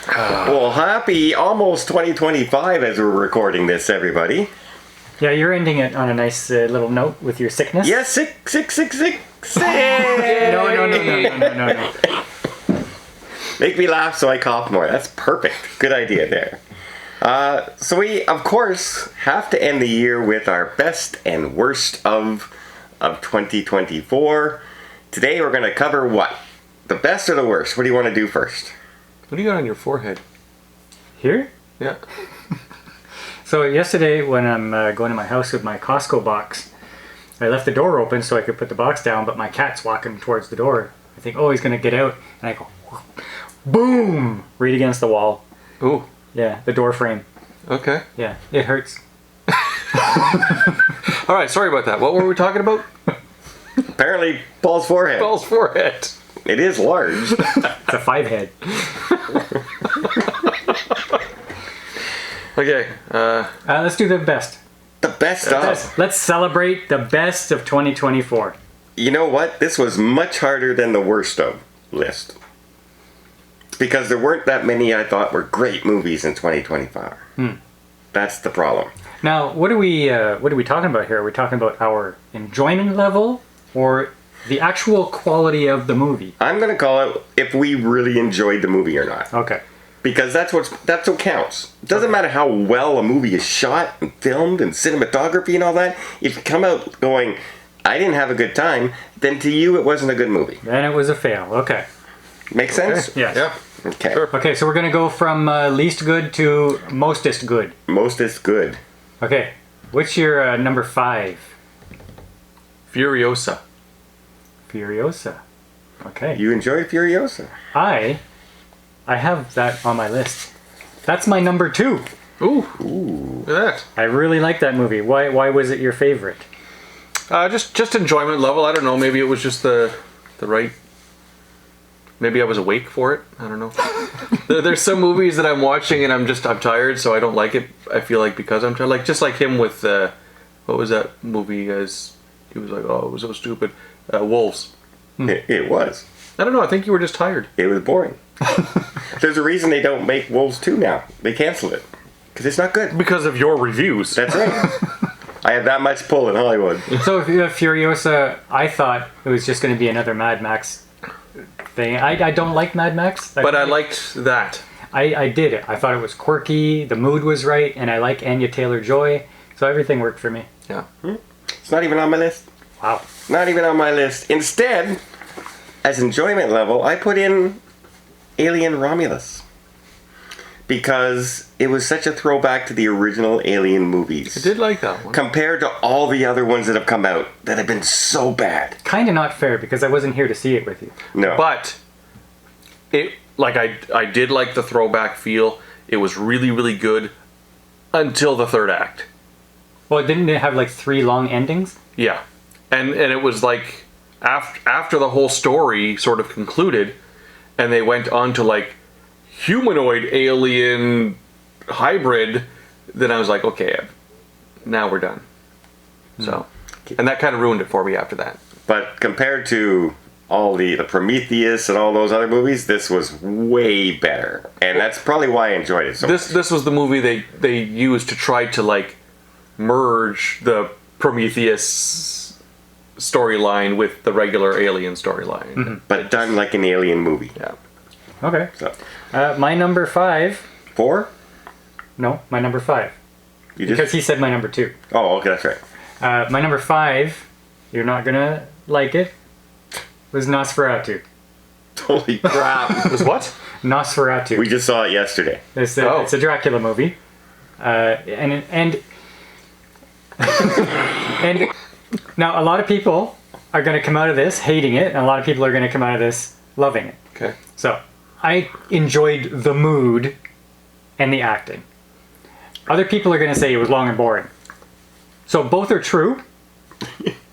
Well, happy almost 2025 as we're recording this, everybody. Yeah, you're ending it on a nice little note with your sickness. Yes, sick. No. Make me laugh so I cough more. That's perfect. Good idea there. So we, of course, have to end the year with our best and worst of 2024. Today we're going to cover what? The best or the worst? What do you want to do first? What do you got on your forehead? Here? Yeah. So yesterday when I'm going to my house with my Costco box, I left the door open so I could put the box down, but my cat's walking towards the door. I think, oh, he's going to get out. And I go, boom! Right against the wall. Ooh. Yeah, the door frame. Okay. Yeah, it hurts. All right, sorry about that. What were we talking about? Apparently, Paul's forehead. Paul's forehead. It is large. It's a 5 head. Okay. Let's do the best. The best of. Let's celebrate the best of 2024. You know what? This was much harder than the worst of list. Because there weren't that many I thought were great movies in 2025. That's the problem. Now, what are we talking about here? Are we talking about our enjoyment level or the actual quality of the movie? I'm going to call it if we really enjoyed the movie or not. Okay. Because that's what counts. It doesn't matter how well a movie is shot and filmed and cinematography and all that. If you come out going, I didn't have a good time, then to you it wasn't a good movie. Then it was a fail. Okay. Make sense? Okay. Yes. Yeah. Okay. Sure. Okay, so we're going to go from least good to mostest good. Mostest good. Okay. What's your number 5? Furiosa. Furiosa. Okay. You enjoyed Furiosa? I have that on my list. That's my number 2. Ooh. Ooh. Look at that. I really like that movie. Why was it your favorite? Just enjoyment level. I don't know. Maybe it was just the right. Maybe I was awake for it. I don't know. There's some movies that I'm watching and I'm tired, so I don't like it. I feel like because I'm tired. Like just like him with what was that movie? As he was like, oh, it was so stupid. Wolves. It was. I don't know. I think you were just tired. It was boring. There's a reason they don't make Wolves 2 now. They canceled it. Because it's not good. Because of your reviews. That's right. I have that much pull in Hollywood. So Furiosa, I thought it was just going to be another Mad Max thing. I don't like Mad Max. But I liked that. I did it. I thought it was quirky, the mood was right, and I like Anya Taylor-Joy, so everything worked for me. Yeah. It's not even on my list. Wow. Not even on my list. Instead, as enjoyment level, I put in Alien Romulus. Because it was such a throwback to the original Alien movies. I did like that one. Compared to all the other ones that have come out that have been so bad. Kind of not fair because I wasn't here to see it with you. No. But it I did like the throwback feel. It was really, really good until the third act. Well, didn't it have like 3 long endings? Yeah. And it was like after the whole story sort of concluded and they went on to like humanoid alien hybrid, then I was like, okay, now we're done. So, and that kind of ruined it for me after that. But compared to all the Prometheus and all those other movies, this was way better. And that's probably why I enjoyed it so much. This was the movie they used to try to like merge the Prometheus storyline with the regular Alien storyline. Mm-hmm. But done like an Alien movie. Yeah. Okay. So, My number 5... 4? No, my number 5. You Because he said my number 2. Oh, okay, that's right. My number 5, you're not going to like it, was Nosferatu. Holy crap. Was what? Nosferatu. We just saw it yesterday. It's a Dracula movie. And and now a lot of people are going to come out of this hating it, and a lot of people are going to come out of this loving it. Okay. So I enjoyed the mood and the acting. Other people are going to say it was long and boring. So both are true.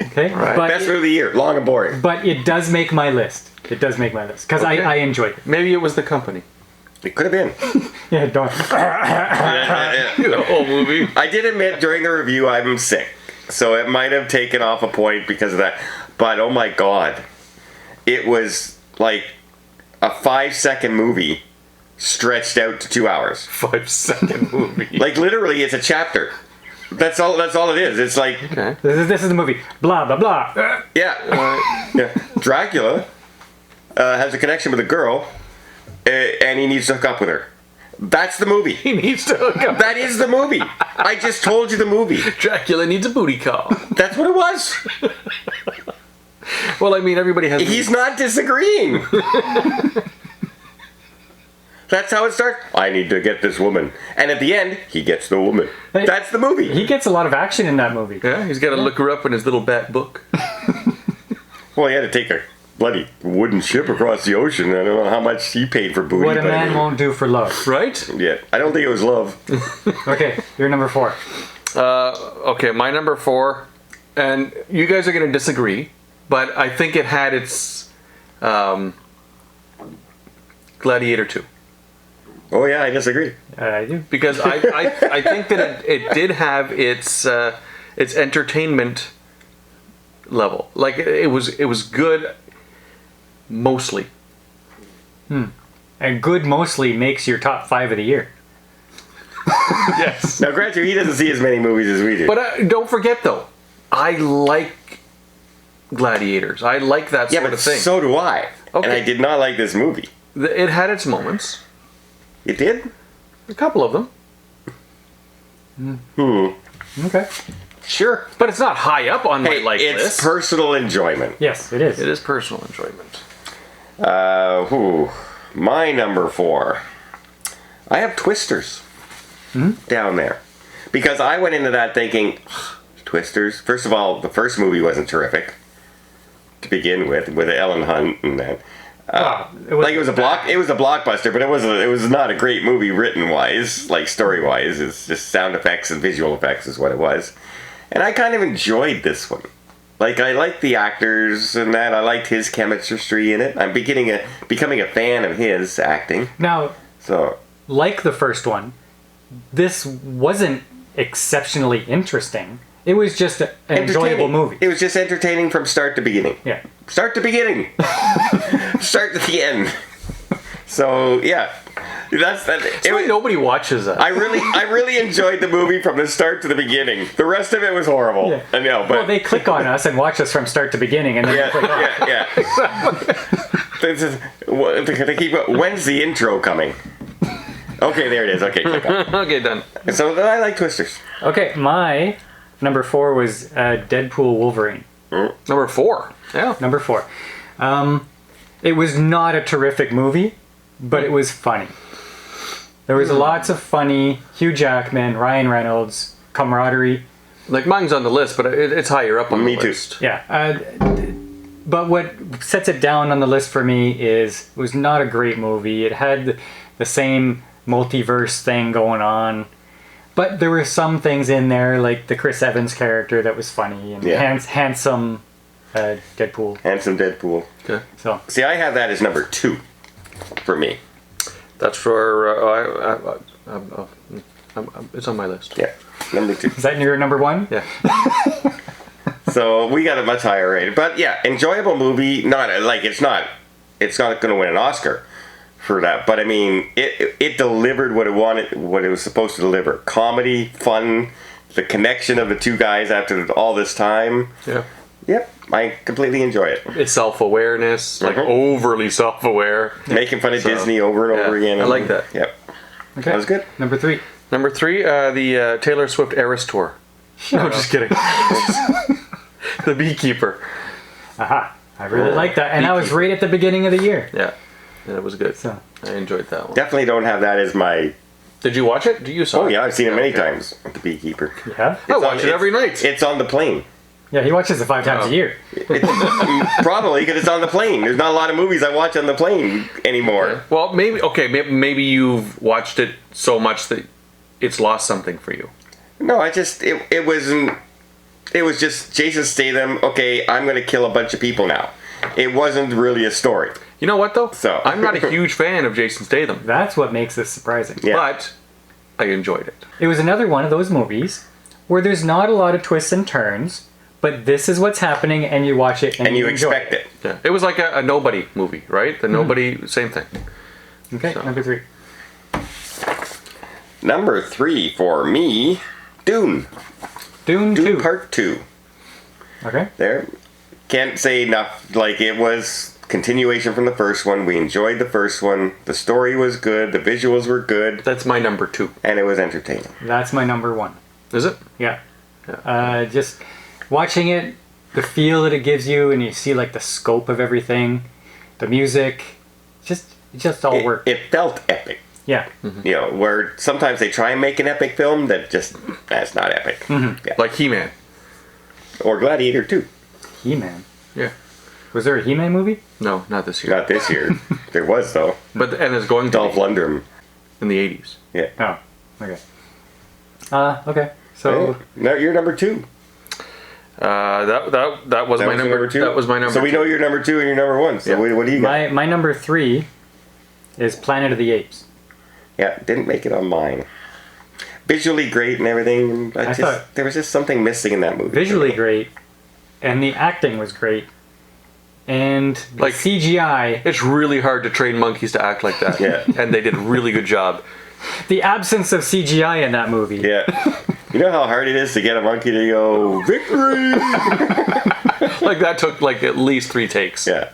Okay. Right. But Best movie of the year, long and boring. but it does make my list. It does make my list because Okay. I enjoyed it. Maybe it was the company. It could have been. Yeah, don't. The whole movie. I did admit during the review I'm sick. So it might have taken off a point because of that. But oh my god. It was like a 5-second movie stretched out to 2 hours. 5-second movie. Like literally, it's a chapter. That's all it is. It's like, Okay. This is the movie. Blah, blah, blah. yeah. Dracula has a connection with a girl, and he needs to hook up with her. That's the movie. He needs to hook up. That is the movie. I just told you the movie. Dracula needs a booty call. That's what it was. Well, I mean, everybody has. He's not disagreeing. That's how it starts. I need to get this woman. And at the end, he gets the woman. That's the movie. He gets a lot of action in that movie. Yeah, he's got to look her up in his little bat book. Well, he had to take a bloody wooden ship across the ocean. I don't know how much he paid for booty. What a but I man mean, won't do for love. Right? Yeah, I don't think it was love. Okay, you're number 4. Okay, my number 4, and you guys are going to disagree, but I think it had its Gladiator 2. Oh yeah, I disagree. I do. Because I think that it did have its entertainment level. Like it was good mostly. And good mostly makes your top 5 of the year. Yes. Now, granted, he doesn't see as many movies as we do. But don't forget though, I like gladiators. I like that yeah, sort but of thing. so do I. Okay. And I did not like this movie. It had its moments. It did? A couple of them. Okay. Sure. But it's not high up on my like it's list. personal enjoyment. Yes, it is. It is personal enjoyment. My number 4. I have Twisters down there. Because I went into that thinking, Twisters. First of all, the first movie wasn't terrific to begin with Ellen Hunt and that. It was a blockbuster, but it was not a great movie written wise, like story wise. It's just sound effects and visual effects is what it was. And I kind of enjoyed this one. Like I liked the actors and that. I liked his chemistry in it. I'm becoming a fan of his acting. Now, So like the first one, this wasn't exceptionally interesting. It was just an enjoyable movie. It was just entertaining from start to beginning. Yeah. Start to beginning. Start to the end. So yeah, that's that. That's why nobody watches that. I really enjoyed the movie from the start to the beginning. The rest of it was horrible. Yeah. I know, but Well, they click on us and watch us from start to beginning, and then they click on. They keep. When's the intro coming? Okay, there it is. Okay, click on. Okay, done. So I like Twisters. Okay, my number 4 was Deadpool Wolverine. Number 4. Yeah. Number 4. It was not a terrific movie, but it was funny. There was lots of funny, Hugh Jackman, Ryan Reynolds, camaraderie. Like mine's on the list, but it's higher up on Me the too. list. Yeah. But what sets it down on the list for me is it was not a great movie. It had the same multiverse thing going on. But there were some things in there, like the Chris Evans character that was funny, and handsome Deadpool. Handsome Deadpool. Okay. So See, I have that as number 2 for me. That's for it's on my list. Yeah, number 2. is that your number 1? Yeah. So we got a much higher rating, but yeah, enjoyable movie. Not like it's not going to win an Oscar for that, but I mean, it delivered what it wanted, what it was supposed to deliver. Comedy, fun, the connection of the two guys after all this time. Yeah. Yep, I completely enjoy it. It's self-awareness, like overly self-aware. Making fun of Disney over and over again. I like that. Yep, Okay. that was good. Number 3. Number 3, the Taylor Swift Eras Tour. No, just kidding. The Beekeeper. Aha. I really like that. And that was right at the beginning of the year. Yeah. Yeah, it was good. So. I enjoyed that one. Definitely don't have that as my. Did you watch it? You saw it? Oh yeah, I've seen it many Okay. times. The Beekeeper. Yeah? I watch it every night. It's on the plane. Yeah, he watches it 5 times a year. Probably because it's on the plane. There's not a lot of movies I watch on the plane anymore. Well, maybe you've watched it so much that it's lost something for you. No, it wasn't. It was just Jason Statham. Okay, I'm going to kill a bunch of people now. It wasn't really a story. You know what though? So. I'm not a huge fan of Jason Statham, That's what makes this surprising. Yeah. but I enjoyed it. It was another one of those movies where there's not a lot of twists and turns, but this is what's happening and you watch it and And you enjoy expect it. Yeah, it was like a Nobody movie, right? The Nobody, same thing. Okay, So. number 3. Number 3 for me, Dune. Dune Dune 2. Part 2. Okay. There. Can't say enough. Like, it was continuation from the first one. We enjoyed the first one. The story was good. The visuals were good. That's my number 2. And it was entertaining. That's my number 1. Is it? Yeah. Just watching it, the feel that it gives you, and you see like the scope of everything, the music, it just all worked. It felt epic. Yeah. You know, where sometimes they try and make an epic film that's not epic. Yeah. Like He-Man. Or Gladiator 2. He-Man. Yeah. Was there a He-Man movie? No, not this year. Not this year. There was, though. And it's going to Dolph be Lundgren. in the 80s. Yeah. Oh, okay. Okay. So No, you're number 2. That was my number 2. That was my number. So we 2. know you're number 2 and you're number 1. So Yeah. what do you got? my number 3 is Planet of the Apes. Yeah, didn't make it on mine. Visually great and everything. I thought- there was just something missing in that movie. Visually great, and the acting was great, and the Like- CGI. It's really hard to train monkeys to act like that. Yeah. And they did a really good job. The absence of CGI in that movie. Yeah. You know how hard it is to get a monkey to go, victory! Like that took like at least 3 takes. Yeah.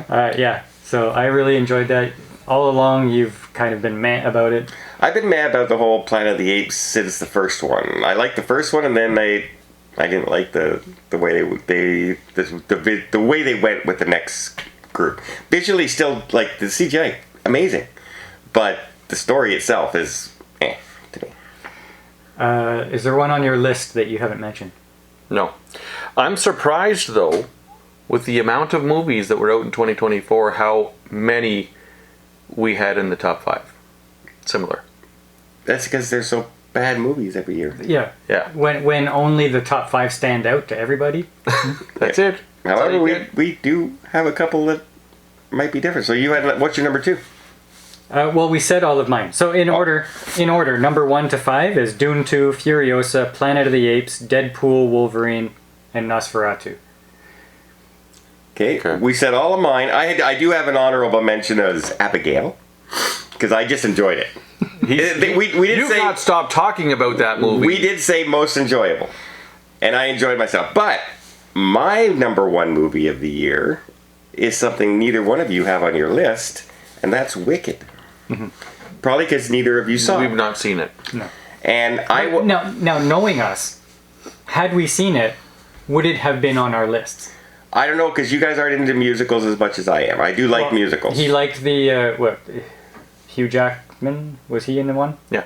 Yeah. So I really enjoyed that. All along, you've kind of been mad about it. I've been mad about the whole Planet of the Apes since the first one. I liked the first one, and then I didn't like the way the way they went with the next group. Visually, still like the CGI, amazing, but the story itself is to me. Is there one on your list that you haven't mentioned? No. I'm surprised though, with the amount of movies that were out in 2024, how many we had in the top 5. Similar. That's because there's so bad movies every year. Yeah. Yeah. When only the top 5 stand out to everybody. That's it. That's all However, you get. we do have a couple that might be different. So you had, what's your number 2? Well, we said all of mine. So in order, number 1 to 5 is Dune 2, Furiosa, Planet of the Apes, Deadpool, Wolverine, and Nosferatu. Okay, we said all of mine. I do have an honorable mention as Abigail because I just enjoyed it. We did You've say not stopped talking about that movie. we did say most enjoyable, and I enjoyed myself. But my number 1 movie of the year is something neither one of you have on your list, and that's Wicked. Probably because neither of you saw We've it. not seen it. No. And Now, knowing us, had we seen it, would it have been on our list? I don't know because you guys aren't into musicals as much as I am. I do like musicals. He liked the Hugh Jackman, was he in the one? Yeah.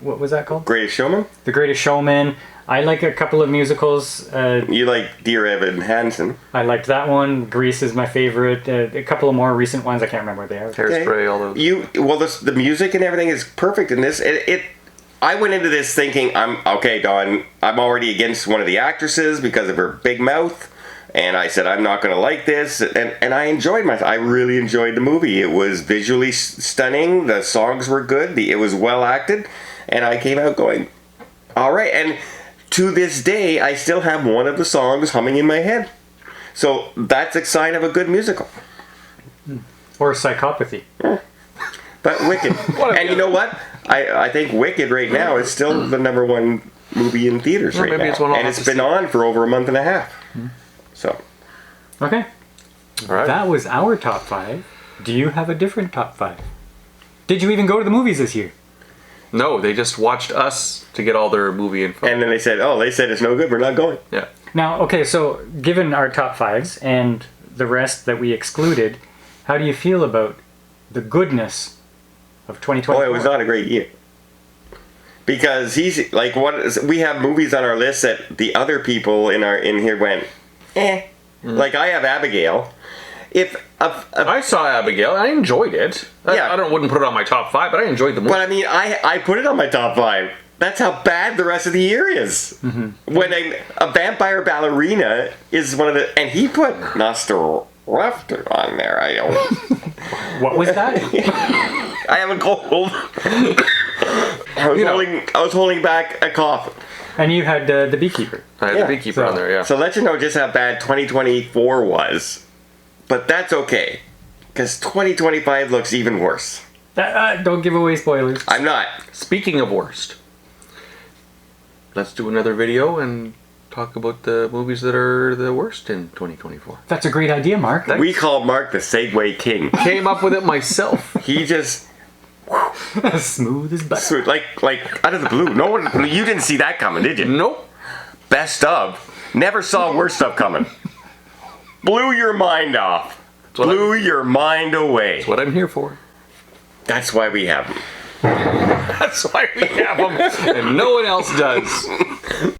What was that called? Greatest Showman. The Greatest Showman. I like a couple of musicals. You like Dear Evan Hansen. I liked that one. Grease is my favorite. A couple of more recent ones. I can't remember what they are. Hairspray, all those. The music and everything is perfect in this. I went into this thinking I'm okay, Dawn. I'm already against one of the actresses because of her big mouth, and I said I'm not going to like this. And I enjoyed myself. I really enjoyed the movie. It was visually stunning. The songs were good. It was well acted, and I came out going, all right. And to this day, I still have one of the songs humming in my head. So that's a sign of a good musical. Or Psychopathy. But Wicked. And you know what? I think Wicked right now is still the number 1 movie in theaters right maybe now. it's one I'll And have it's to been see. on for over a month and a half. So, Okay. All right. That was our top 5. Do you have a different top 5? Did you even go to the movies this year? No, they just watched us to get all their movie info. and then they said it's no good, we're not going. Yeah. Now, okay, so given our top 5s and the rest that we excluded, how do you feel about the goodness of 2024? Oh, it was not a great year. Because he's like we have movies on our list that the other people in here went, eh. Like I have Abigail. I saw Abigail. I enjoyed it. Yeah. I wouldn't put it on my top 5, but I enjoyed the movie. But I mean, I put it on my top 5. That's how bad the rest of the year is. When a vampire ballerina is one of the, and he put Nosferatu on there. I don't. What was that? I have a cold. I was holding back a cough. And you had The Beekeeper. I had Yeah. the beekeeper on there, yeah. So let you know just how bad 2024 was. But that's okay. Because 2025 looks even worse. Don't give away spoilers. I'm not. Speaking of worst, let's do another video and talk about the movies that are the worst in 2024. That's a great idea, Mark. We call Mark the Segway King. Came up with it myself. He just Smooth as butter. like out of the blue. No one, you didn't see that coming, did you? Nope. Best of. Never saw worst stuff coming. Blew your mind off. Blew your mind away. That's what I'm here for. That's why we have them. That's why we have them, and no one else does.